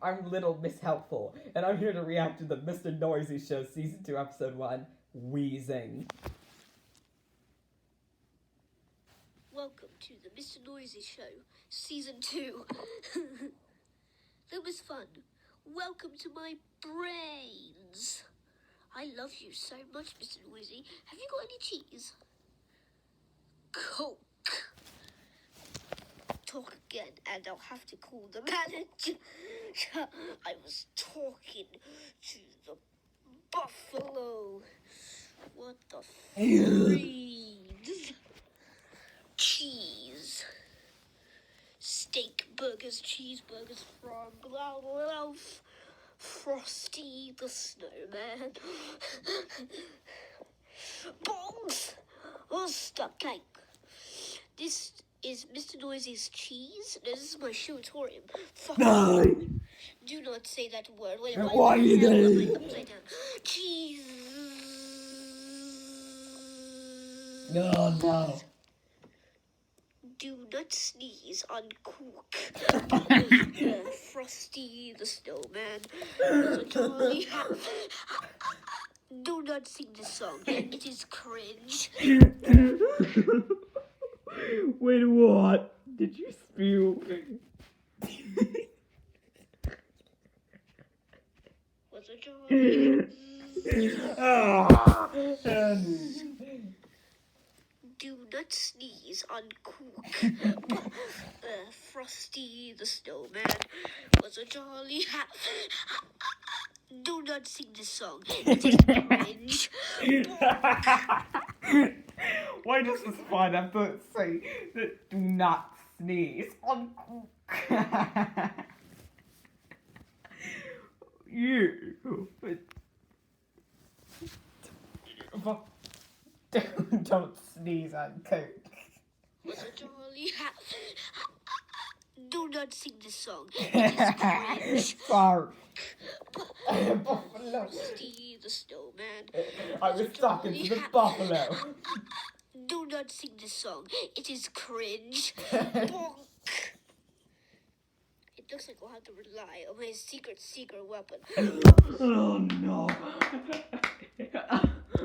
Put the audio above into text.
I'm Little Miss Helpful, and I'm here to react to the Mr. Noisy Show Season 2, Episode 1, Wheezing. Welcome to the Mr. Noisy Show, Season 2. That was fun. Welcome to my brains. I love you so much, Mr. Noisy. Have you got any cheese? Coke. Talk again, and I'll have to call the manager. I was talking to the buffalo. What the freeze? Cheese. Steak burgers, cheeseburgers from Frosty the Snowman. Bongs! Oh, stop cake. This is Mr. Noisy's cheese. This is my shootorium. No! Do not say that word. Wait, Why are you doing? Upside down. Cheese. Oh no. Do not sneeze on Cook. Frosty the Snowman. Do not sing this song. It is cringe. Wait, what? Did you spew? Was it Do not sneeze on Cook. Frosty the Snowman was a jolly hat. Do not sing this song. It is cringe. Why does this fine effort say that do not sneeze on Cook? You. Don't sneeze on Coke. Was a jolly hat. Do not sing this song. It is cringe. Sorry. Frosty the Snowman. I was talking to the buffalo. Do not sing this song. It is cringe. Bonk. It looks like we'll have to rely on my secret weapon. Oh no.